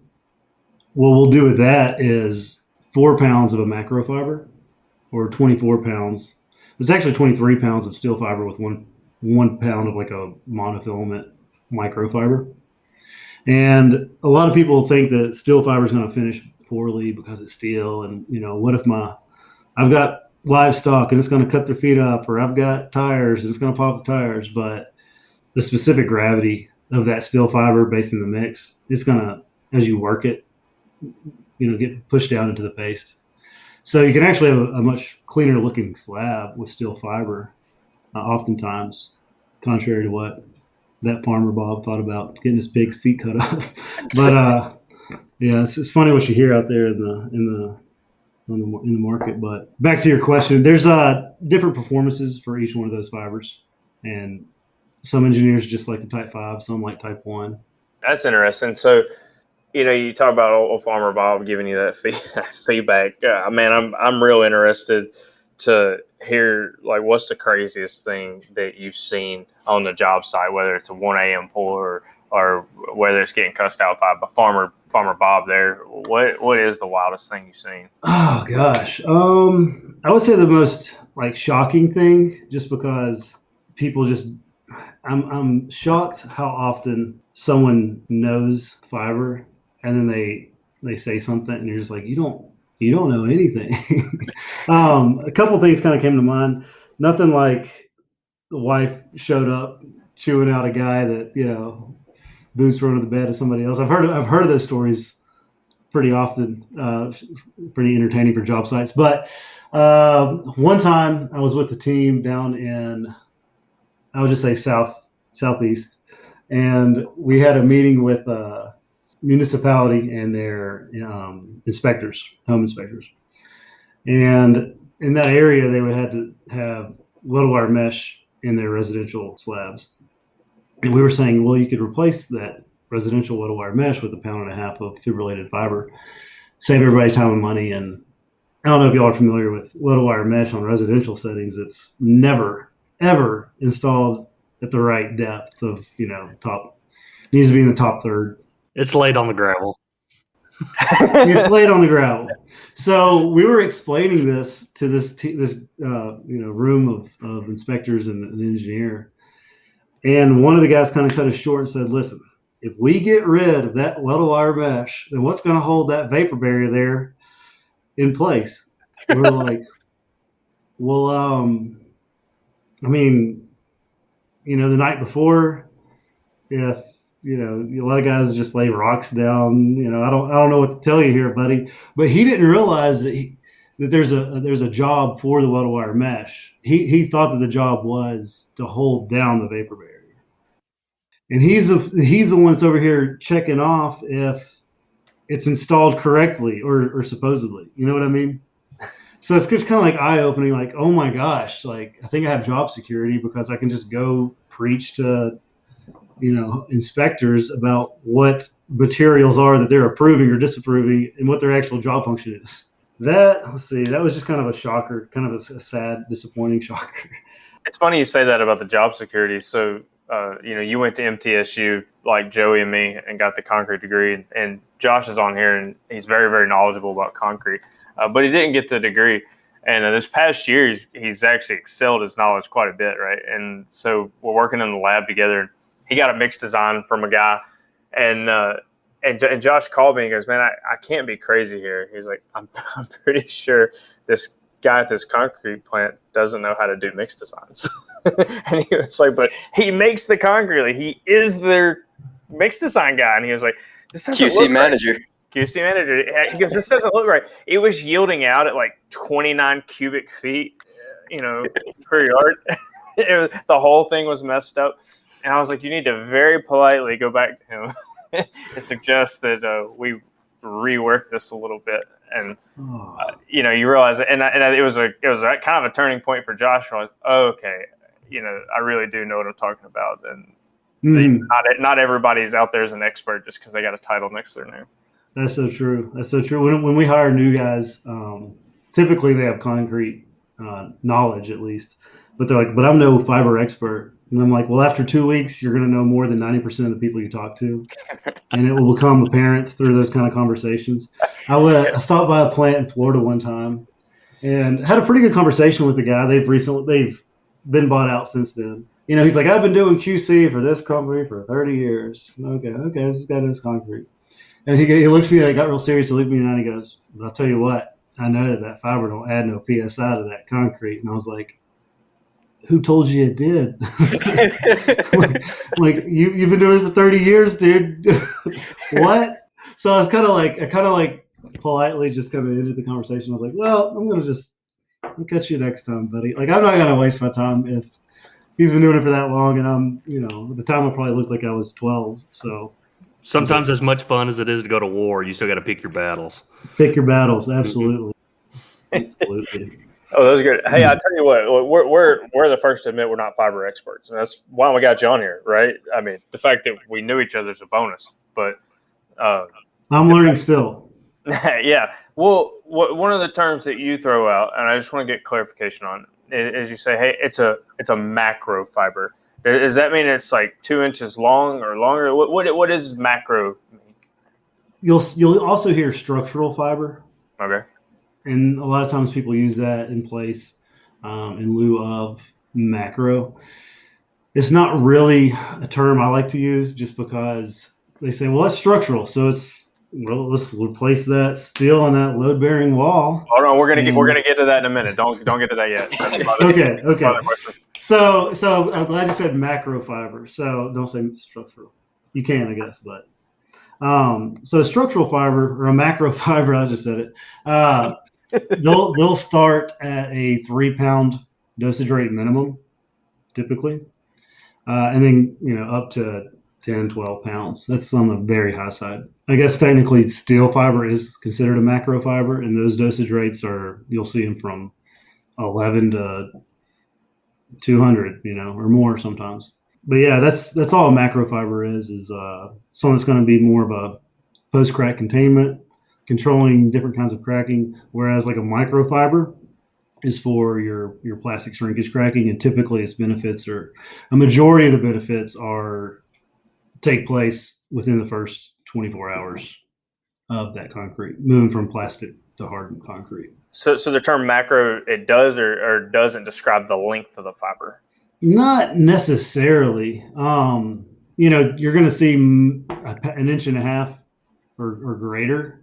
what we'll do with that is 4 pounds of a macro fiber, or 24 pounds. It's actually 23 pounds of steel fiber with one pound of like a monofilament microfiber. And a lot of people think that steel fiber is going to finish poorly because it's steel. And, what if I've got livestock and it's going to cut their feet up, or I've got tires and it's going to pop the tires. But the specific gravity of that steel fiber based in the mix, it's going to, as you work it, get pushed down into the paste. So you can actually have a much cleaner looking slab with steel fiber, oftentimes, contrary to what that farmer Bob thought about getting his pig's feet cut off. But Yeah, it's funny what you hear out there in the market. But back to your question, there's different performances for each one of those fibers, and some engineers just like the Type 5, some like Type 1. That's interesting. So, you talk about old Farmer Bob giving you that feedback. Man, I'm real interested to hear, like, what's the craziest thing that you've seen on the job site, whether it's a 1 a.m. pull or whether it's getting cussed out by Farmer Bob there. What is the wildest thing you've seen? Oh gosh, I would say the most like shocking thing, just because people just, I'm shocked how often someone knows fiber and then they say something and you're just like, you don't know anything. A couple things kind of came to mind. Nothing like the wife showed up chewing out a guy that boots thrown to the bed of somebody else. I've heard of those stories pretty often. Pretty entertaining for job sites. But one time I was with the team down in, I would just say southeast, and we had a meeting with a municipality and their inspectors, home inspectors. And in that area, they would have to have welded wire mesh in their residential slabs. And we were saying, well, you could replace that residential welded wire mesh with 1.5 pounds of fibrillated fiber, save everybody time and money. And I don't know if y'all are familiar with welded wire mesh on residential settings. It's never, ever installed at the right depth of, top, needs to be in the top third. It's laid on the gravel. It's laid on the gravel. So we were explaining this to this room of inspectors and an engineer. And one of the guys kind of cut us short and said, listen, if we get rid of that welded wire mesh, then what's going to hold that vapor barrier there in place? We were like, well, I mean, the night before, if, a lot of guys just lay rocks down, I don't know what to tell you here, buddy. But he didn't realize that there's a job for the welded wire mesh. He thought that the job was to hold down the vapor barrier. And he's the one that's over here checking off if it's installed correctly or supposedly. You know what I mean? So it's just kind of like eye-opening, like, oh my gosh, like I think I have job security because I can just go preach to, inspectors about what materials are that they're approving or disapproving and what their actual job function is. That was just kind of a shocker, kind of a sad, disappointing shocker. It's funny you say that about the job security. So, you went to MTSU like Joey and me and got the concrete degree, and Josh is on here and he's very, very knowledgeable about concrete, but he didn't get the degree. And this past year, he's actually excelled his knowledge quite a bit, right? And so we're working in the lab together. He got a mixed design from a guy, and Josh called me and goes, man, I can't be crazy here. He's like, I'm pretty sure this guy at this concrete plant doesn't know how to do mixed designs. And he was like, but he makes the concrete. Like, he is their mixed design guy. And he was like, this doesn't QC manager. Right. QC manager. He goes, this doesn't look right. It was yielding out at like 29 cubic feet, per yard. The whole thing was messed up. And I was like, you need to very politely go back to him and suggest that we rework this a little bit. And you realize it, and it was a kind of a turning point for Josh. I was, okay, I really do know what I'm talking about, and not everybody's out there as an expert just because they got a title next to their name. That's so true. That's so true. When we hire new guys, typically they have concrete knowledge at least, but they're like, but I'm no fiber expert. And I'm like, well, after 2 weeks, you're going to know more than 90% of the people you talk to. And it will become apparent through those kind of conversations. I stopped by a plant in Florida one time and had a pretty good conversation with the guy. They've been bought out since then. He's like, I've been doing QC for this company for 30 years. Okay, this guy knows concrete. And he looked at me, like, got real serious. He looked at me and he goes, but I'll tell you what, I know that fiber don't add no PSI to that concrete. And I was like, who told you it did? like you've been doing this for 30 years, dude. What? So I was kind of like politely just kind of ended the conversation. I was like, well, I'll catch you next time, buddy. Like, I'm not going to waste my time if he's been doing it for that long. And I'm, at the time I probably looked like I was 12. So Sometimes as much fun as it is to go to war, you still got to pick your battles. Pick your battles, absolutely. Absolutely. Oh, that was good. Hey, I tell you what, we're the first to admit we're not fiber experts, and that's why we got you on here, right? I mean, the fact that we knew each other is a bonus, but I'm learning still. yeah. Well, one of the terms that you throw out, and I just want to get clarification on, is you say, hey, it's a macro fiber. Does that mean it's like 2 inches long or longer? What does macro mean? You'll also hear structural fiber. Okay. And a lot of times people use that in place in lieu of macro. It's not really a term I like to use just because they say, well, it's structural. So let's replace that steel on that load-bearing wall. Hold on, we're gonna get to that in a minute. Don't get to that yet. Okay. So I'm glad you said macro fiber. So don't say structural. You can, I guess, but so a structural fiber or a macro fiber, I just said it. They'll start at a 3-pound dosage rate minimum, typically, and then up to 10, 12 pounds. That's on the very high side. I guess technically steel fiber is considered a macro fiber, and those dosage rates you'll see them from 11 to 200, or more sometimes. But yeah, that's all a macro fiber is something that's going to be more of a post-crack containment, controlling different kinds of cracking, whereas like a microfiber is for your plastic shrinkage cracking, and typically its benefits a majority of the benefits take place within the first 24 hours of that concrete, moving from plastic to hardened concrete. So the term macro, it does or doesn't describe the length of the fiber? Not necessarily. You're going to see an inch and a half or greater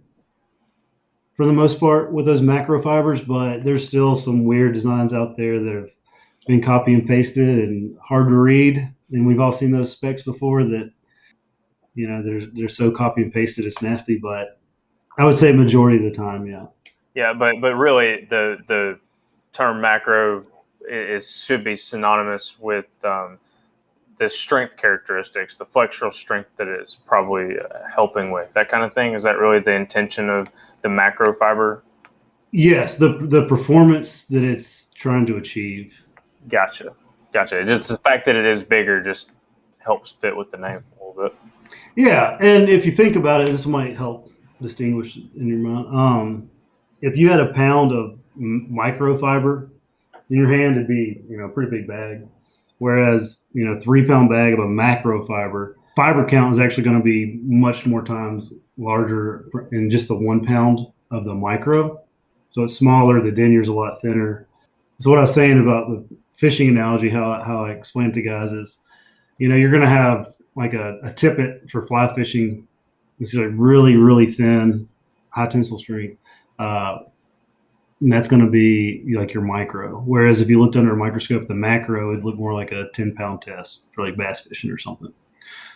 for the most part with those macro fibers, but there's still some weird designs out there that have been copy and pasted and hard to read. And we've all seen those specs before that, they're so copy and pasted, it's nasty, but I would say majority of the time, yeah. Yeah, but really the term macro should be synonymous with the strength characteristics, the flexural strength that it's probably helping with, that kind of thing. Is that really the intention of the macro fiber? Yes, the performance that it's trying to achieve. Gotcha. Just the fact that it is bigger just helps fit with the name a little bit. Yeah, and if you think about it, this might help distinguish in your mind. If you had a pound of microfiber in your hand, it'd be a pretty big bag. Whereas 3-pound bag of a macro fiber count is actually going to be much more times larger in just the 1 pound of the micro. So it's smaller. The denier is a lot thinner. So what I was saying about the fishing analogy, how I explain it to guys is, you're going to have like a tippet for fly fishing. It's like really, really thin, high tensile string. And that's going to be like your micro. Whereas if you looked under a microscope, the macro would look more like a 10-pound test for like bass fishing or something.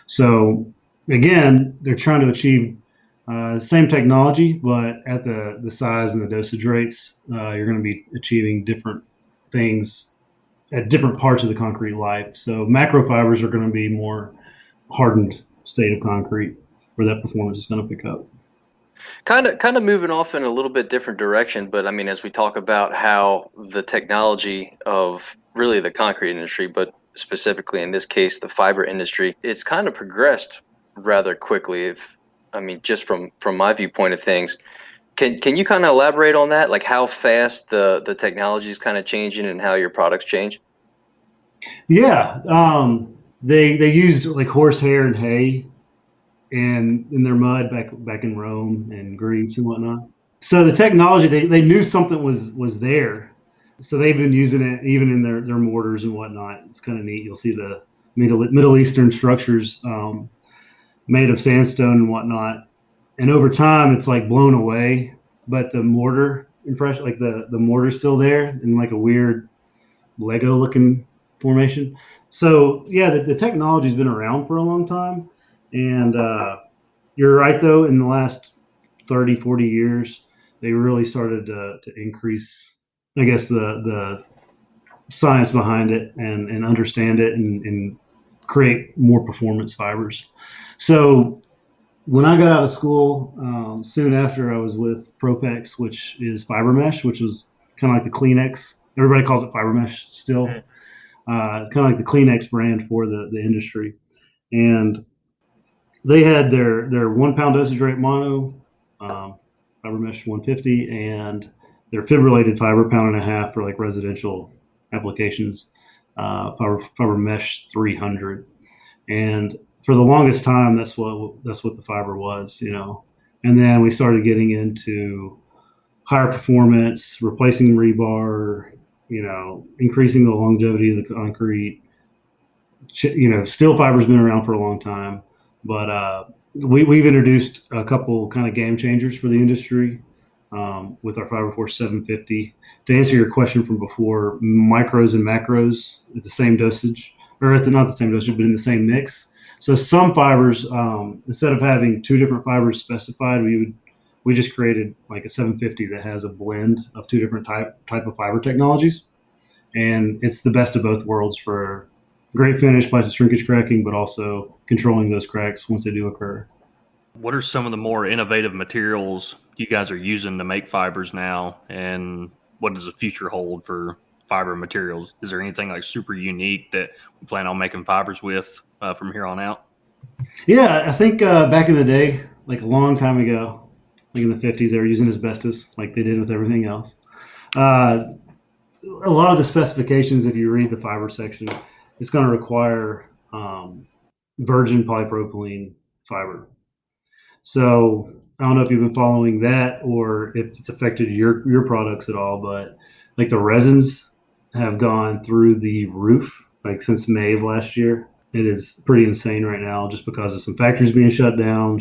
So again, they're trying to achieve same technology, but at the size and the dosage rates, you're going to be achieving different things at different parts of the concrete life. So macro fibers are going to be more hardened state of concrete where that performance is going to pick up. Kind of moving off in a little bit different direction, but I mean, as we talk about how the technology of really the concrete industry, but specifically in this case, the fiber industry, it's kind of progressed rather quickly. Just from my viewpoint of things, can you kind of elaborate on that? Like how fast the technology is kind of changing and how your products change? Yeah. They used like horsehair and hay and in their mud back in Rome and Greece and whatnot. So the technology, they knew something was there. So they've been using it even in their mortars and whatnot. It's kind of neat. You'll see the Middle Eastern structures made of sandstone and whatnot. And over time, it's like blown away. But the mortar impression, like the mortar's still there in like a weird Lego looking formation. So yeah, the technology's been around for a long time. And you're right, though, in the last 30, 40 years, they really started to increase, I guess, the science behind it and understand it and create more performance fibers. So when I got out of school, soon after I was with Propex, which is fiber mesh, which was kind of like the Kleenex. Everybody calls it fiber mesh still. It's kind of like the Kleenex brand for the industry. And they had their 1 pound dosage rate mono, fiber mesh 150, and their fibrillated fiber 1.5 pounds for like residential applications, fiber mesh 300. And for the longest time, that's what the fiber was, And then we started getting into higher performance, replacing rebar, increasing the longevity of the concrete. Steel fiber's been around for a long time, but we've introduced a couple kind of game changers for the industry with our Fiberforce 750. To answer your question from before, micros and macros at the same dosage, or not the same dosage, but in the same mix. So some fibers, instead of having 2 different fibers specified, we just created like a 750 that has a blend of 2 different type of fiber technologies, and it's the best of both worlds for great finish, plastic shrinkage cracking, but also controlling those cracks once they do occur. What are some of the more innovative materials you guys are using to make fibers now, and what does the future hold for fiber materials? Is there anything like super unique that we plan on making fibers with from here on out? Yeah, I think back in the day, like a long time ago, like in the 50s, they were using asbestos like they did with everything else. A lot of the specifications, if you read the fiber section, it's going to require virgin polypropylene fiber. So I don't know if you've been following that or if it's affected your products at all, but like the resins have gone through the roof like since May of last year. It is pretty insane right now just because of some factories being shut down,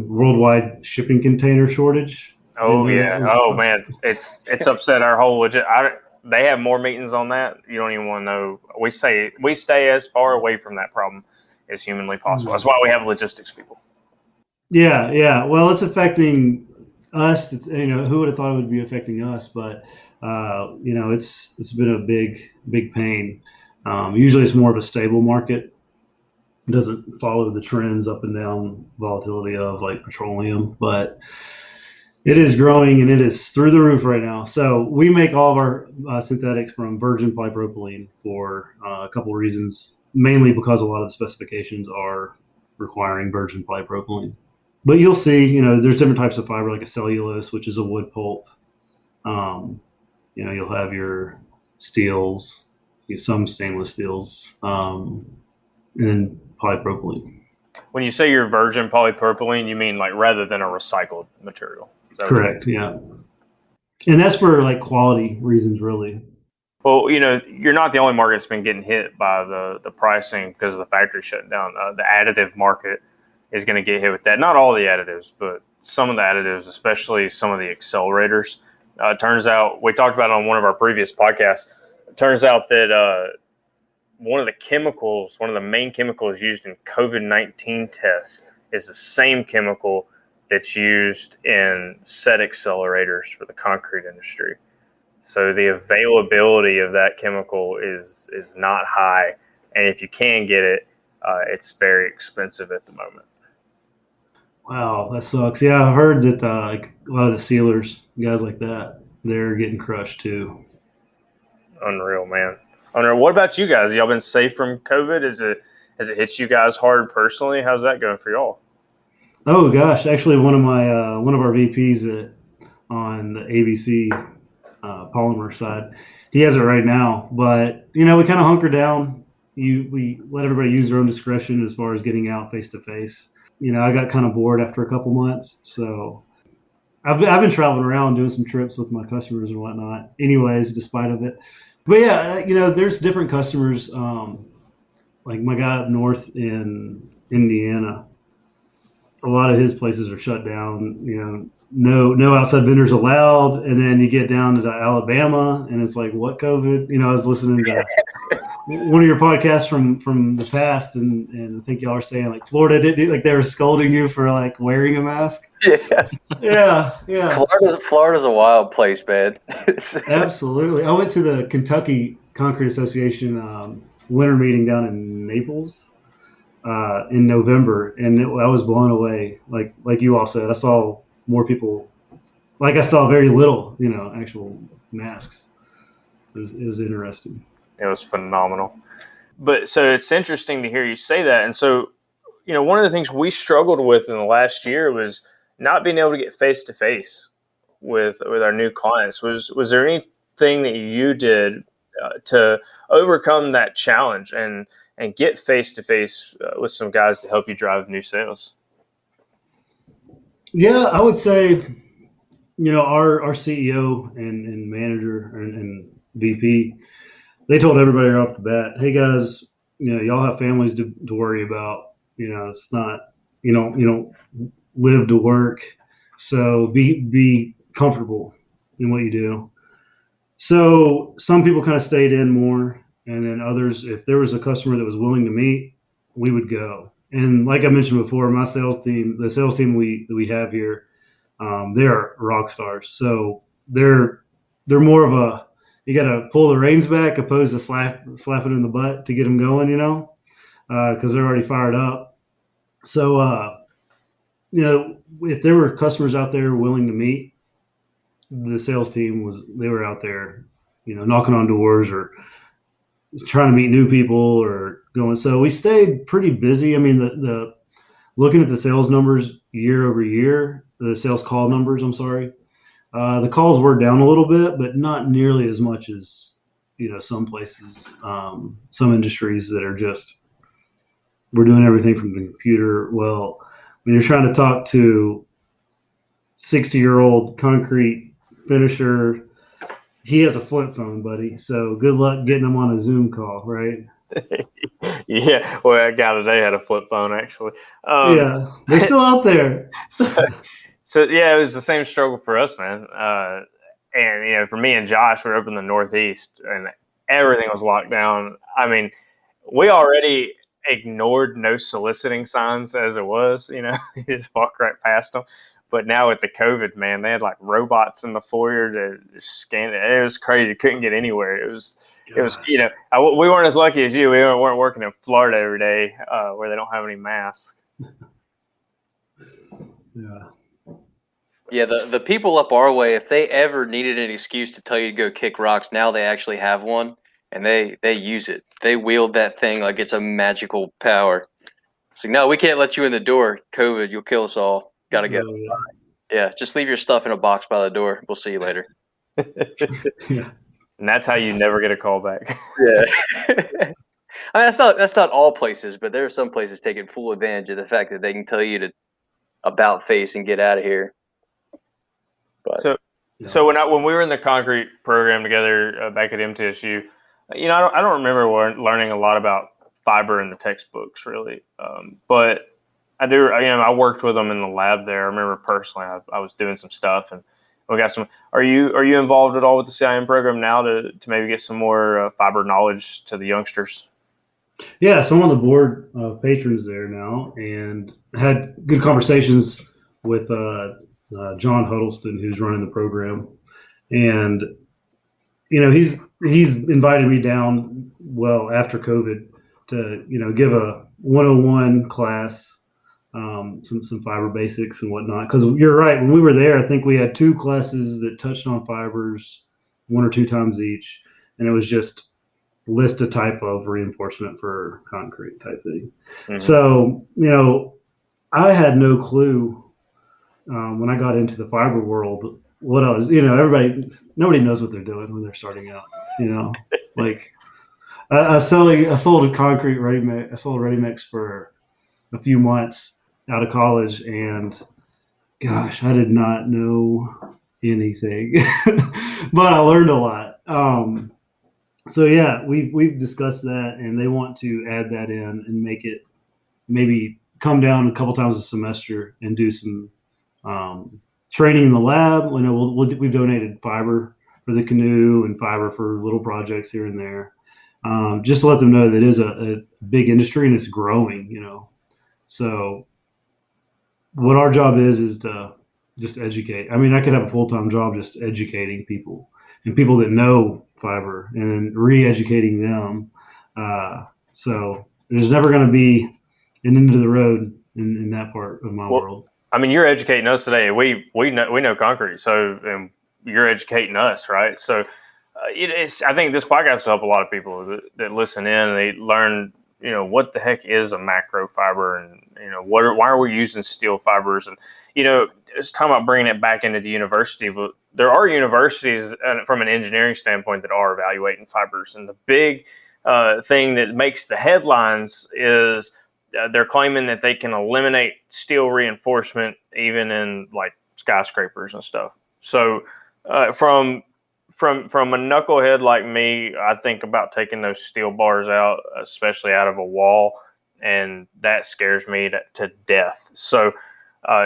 worldwide shipping container shortage. Oh yeah. Oh man, it's upset our whole they have more meetings on that. You don't even want to know. We stay as far away from that problem as humanly possible. That's why we have logistics people. Yeah. Well, it's affecting us. It's who would have thought it would be affecting us, but it's been a big pain. Usually, it's more of a stable market. It doesn't follow the trends up and down volatility of like petroleum, but it is growing and it is through the roof right now. So we make all of our synthetics from virgin polypropylene for a couple of reasons, mainly because a lot of the specifications are requiring virgin polypropylene. But you'll see, there's different types of fiber, like a cellulose, which is a wood pulp. You'll have your steels, some stainless steels, and then polypropylene. When you say you're virgin polypropylene, you mean like rather than a recycled material? Correct. Yeah. And that's for like quality reasons, really. Well, you're not the only market that's been getting hit by the pricing because of the factory shutting down. The additive market is going to get hit with that. Not all the additives, but some of the additives, especially some of the accelerators. Turns out, we talked about it on one of our previous podcasts, it turns out that one of the main chemicals used in COVID-19 tests is the same chemical that's used in set accelerators for the concrete industry. So the availability of that chemical is not high. And if you can get it, it's very expensive at the moment. Wow, that sucks. Yeah, I heard that like a lot of the sealers, guys like that, they're getting crushed too. Unreal, man. Unreal. What about you guys? Y'all been safe from COVID? Has it hit you guys hard personally? How's that going for y'all? Oh gosh, actually, one of our VPs on the ABC polymer side, he has it right now. But we kind of hunker down. We let everybody use their own discretion as far as getting out face to face. I got kind of bored after a couple months, so I've been traveling around doing some trips with my customers and whatnot. Anyways, despite of it, but yeah, there's different customers. Like my guy up north in Indiana. A lot of his places are shut down, no outside vendors allowed. And then you get down to Alabama and it's like, what COVID? I was listening to one of your podcasts from the past and I think y'all are saying like Florida did like they were scolding you for like wearing a mask. Yeah. Florida's a wild place, man. Absolutely. I went to the Kentucky Concrete Association winter meeting down in Naples. in November, and I was blown away. Like you all said, I saw more people. Like I saw very little, actual masks. It was interesting. It was phenomenal. But so it's interesting to hear you say that. And so, one of the things we struggled with in the last year was not being able to get face to face with our new clients. Was there anything that you did to overcome that challenge and get face to face with some guys to help you drive new sales? Yeah, I would say, our CEO and manager and VP, they told everybody right off the bat, hey guys, y'all have families to worry about. It's not, you don't live to work. So be comfortable in what you do. So some people kind of stayed in more, and then others, if there was a customer that was willing to meet, we would go. And like I mentioned before, my sales team, the sales team we have here, they are rock stars. So they're more of a, you got to pull the reins back opposed to slapping in the butt to get them going, because they're already fired up. So, if there were customers out there willing to meet, the sales team they were out there, knocking on doors or trying to meet new people or going. So we stayed pretty busy. I mean, the looking at the sales numbers year over year, the sales call numbers, I'm sorry, the calls were down a little bit, but not nearly as much as, some places, some industries that are just, we're doing everything from the computer. Well, when you're trying to talk to 60-year-old concrete finisher, he has a flip phone, buddy. So good luck getting him on a Zoom call, right? Yeah. Well, a guy today had a flip phone, actually. Yeah, they're still out there. So, yeah, it was the same struggle for us, man. And, for me and Josh, we're up in the Northeast, and everything was locked down. I mean, we already ignored no soliciting signs as it was, you just walk right past them. But now with the COVID, man, they had like robots in the foyer to scan it. It was crazy. Couldn't get anywhere. It was, we weren't as lucky as you. We weren't working in Florida every day where they don't have any masks. Yeah. Yeah, the people up our way, if they ever needed an excuse to tell you to go kick rocks, now they actually have one, and they use it. They wield that thing like it's a magical power. It's like, no, we can't let you in the door. COVID, you'll kill us all. Gotta go. Yeah, just leave your stuff in a box by the door. We'll see you later. Yeah. And that's how you never get a call back. Yeah. I mean, that's not all places, but there are some places taking full advantage of the fact that they can tell you to about face and get out of here. But, so when we were in the concrete program together back at MTSU, I don't remember learning a lot about fiber in the textbooks really, but I do. I worked with them in the lab there. I remember personally, I was doing some stuff, and we got some. Are you involved at all with the CIM program now to maybe get some more fiber knowledge to the youngsters? Yeah, so I'm on the board of patrons there now, and had good conversations with John Huddleston, who's running the program, and he's invited me down after COVID to give a 101 class. Some fiber basics and whatnot. Because you're right, when we were there, I think we had 2 classes that touched on fibers 1 or 2 times each, and it was just list a type of reinforcement for concrete type thing. Mm-hmm. So I had no clue when I got into the fiber world what I was. Nobody knows what they're doing when they're starting out. Like I sold a concrete ready mix. I sold ready mix for a few months out of college, and gosh, I did not know anything, but I learned a lot. So yeah, we've discussed that, and they want to add that in and make it maybe come down a couple times a semester and do some training in the lab. We've donated fiber for the canoe and fiber for little projects here and there, just to let them know that it is a big industry and it's growing. So what our job is to just educate. I mean, I could have a full-time job just educating people and people that know fiber and re-educating them. So there's never going to be and into the road in that part of my world. I mean, you're educating us today. We know concrete, so and you're educating us, right? So I think this podcast will help a lot of people that listen in and they learn, what the heck is a macro fiber, and why are we using steel fibers, and it's talking about bringing it back into the university, but there are universities from an engineering standpoint that are evaluating fibers, and the big thing that makes the headlines is they're claiming that they can eliminate steel reinforcement even in like skyscrapers and stuff. So from a knucklehead like me, I think about taking those steel bars out, especially out of a wall, and that scares me to death. So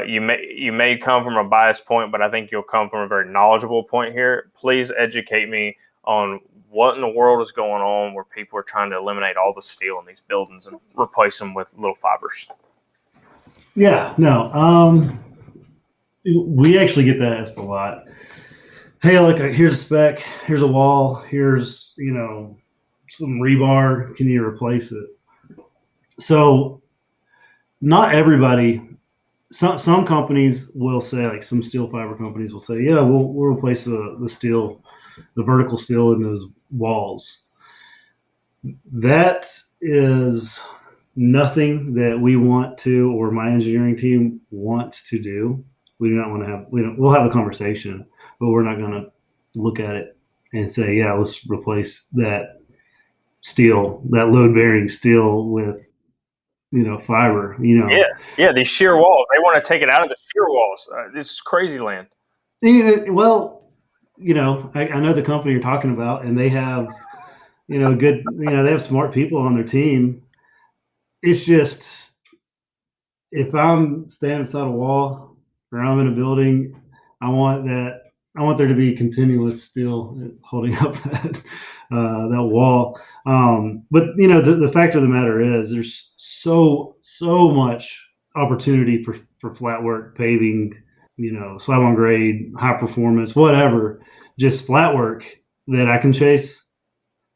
you may come from a biased point, but I think you'll come from a very knowledgeable point here. Please educate me on what in the world is going on where people are trying to eliminate all the steel in these buildings and replace them with little fibers. Yeah, no. We actually get that asked a lot. Hey, look, here's a spec, here's a wall, here's, some rebar. Can you replace it? So not everybody, some companies will say, like some steel fiber companies will say, yeah, we'll replace the steel, the vertical steel in those walls. That is nothing that we want to, or my engineering team wants to do. We do not want to have, we'll have a conversation, but we're not going to look at it and say, yeah, let's replace that steel, that load bearing steel with, fiber, Yeah. These shear walls, they want to take it out of the shear walls. This is crazy land. Well, I know the company you're talking about, and they have, good, they have smart people on their team. It's just, if I'm standing beside a wall or I'm in a building, I want there to be continuous steel holding up that wall. But the fact of the matter is, there's so much opportunity for flat work, paving, slab on grade, high performance, whatever, just flat work that I can chase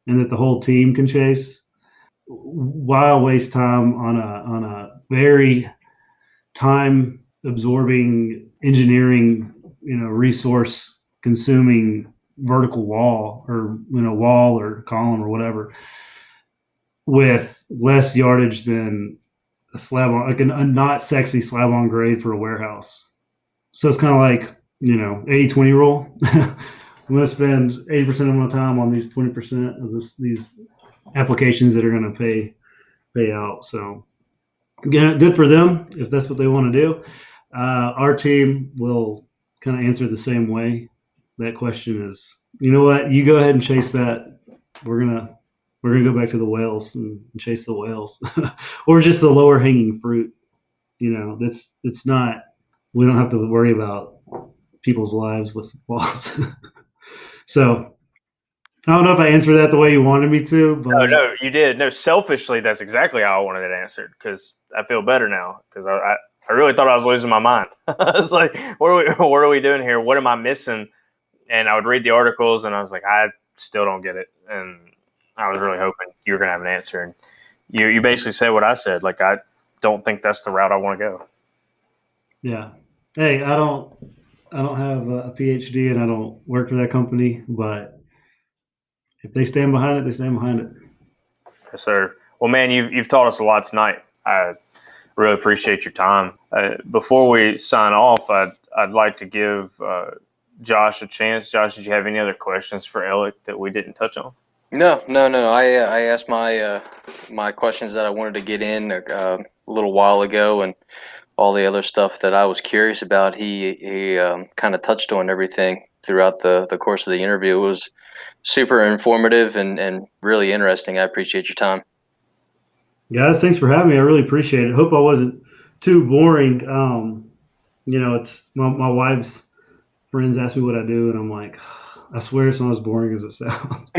and that the whole team can chase. Why waste time on a very time absorbing engineering, resource consuming vertical wall or column or whatever with less yardage than a slab on, like a not sexy slab on grade for a warehouse. So it's kind of like, 80-20 rule. I'm going to spend 80% of my time on these 20% of these applications that are going to pay out. So again, good for them if that's what they want to do. Our team will kind of answer the same way. That question is, you know what? You go ahead and chase that. We're gonna go back to the whales and chase the whales, or just the lower hanging fruit. It's not. We don't have to worry about people's lives with walls. So I don't know if I answered that the way you wanted me to, but No, you did. No, selfishly, that's exactly how I wanted it answered, because I feel better now, because I really thought I was losing my mind. I was like, what are we doing here? What am I missing? And I would read the articles, and I was like, I still don't get it. And I was really hoping you were going to have an answer. And you basically said what I said. Like, I don't think that's the route I want to go. Yeah. Hey, I don't have a PhD, and I don't work for that company, but if they stand behind it, they stand behind it. Yes, sir. Well, man, you've taught us a lot tonight. I really appreciate your time. Before we sign off, I'd like to give Josh a chance. Josh, did you have any other questions for Aleck that we didn't touch on? No. I asked my questions that I wanted to get in a little while ago, and all the other stuff that I was curious about. He kind of touched on everything throughout the course of the interview. It was super informative and really interesting. I appreciate your time. Guys, thanks for having me. I really appreciate it. Hope I wasn't too boring. It's my wife's friends ask me what I do, and I'm like, I swear it's not as boring as it sounds.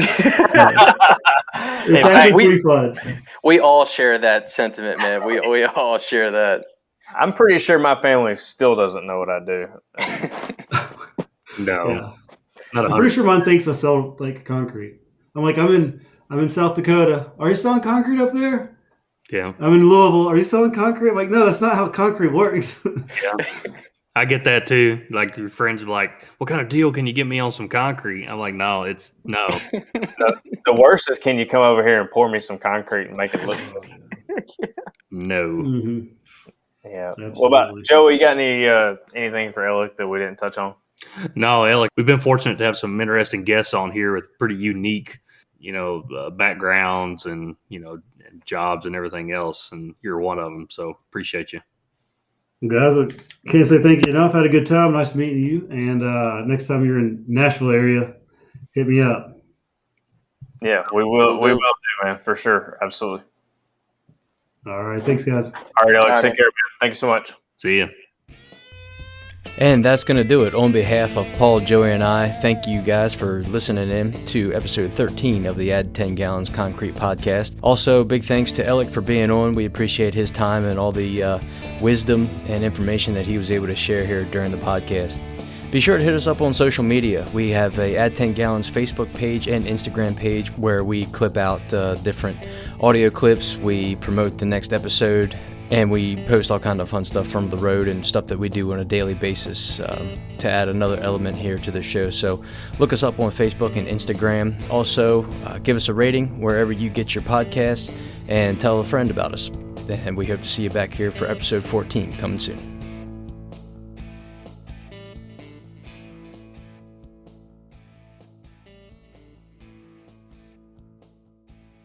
It's actually pretty fun. We all share that sentiment, man. We all share that. I'm pretty sure my family still doesn't know what I do. No. Yeah. I'm pretty sure mine thinks I sell like concrete. I'm like, I'm in South Dakota. Are you selling concrete up there? Yeah. I'm in Louisville. Are you selling concrete? I'm like, no, that's not how concrete works. Yeah. I get that too. Like your friends are like, what kind of deal can you get me on some concrete? I'm like, no. The worst is, can you come over here and pour me some concrete and make it look good? No. Mm-hmm. Yeah. Absolutely. What about Joey? You got anything for Aleck that we didn't touch on? No, Aleck, we've been fortunate to have some interesting guests on here with pretty unique, backgrounds and, and jobs and everything else. And you're one of them. So appreciate you. Guys, I can't say thank you enough. Had a good time. Nice meeting you. And next time you're in Nashville area, hit me up. Yeah, we will. We will do, man, for sure. Absolutely. All right. Thanks, guys. All right, Aleck. Take care, man. Thank you so much. See ya. And that's going to do it. On behalf of Paul, Joey, and I, thank you guys for listening in to episode 13 of the Add 10 Gallons Concrete podcast. Also, big thanks to Aleck for being on. We appreciate his time and all the wisdom and information that he was able to share here during the podcast. Be sure to hit us up on social media. We have a Add 10 Gallons Facebook page and Instagram page where we clip out different audio clips. We promote the next episode. And we post all kind of fun stuff from the road and stuff that we do on a daily basis to add another element here to the show. So look us up on Facebook and Instagram. Also, give us a rating wherever you get your podcasts and tell a friend about us. And we hope to see you back here for episode 14 coming soon.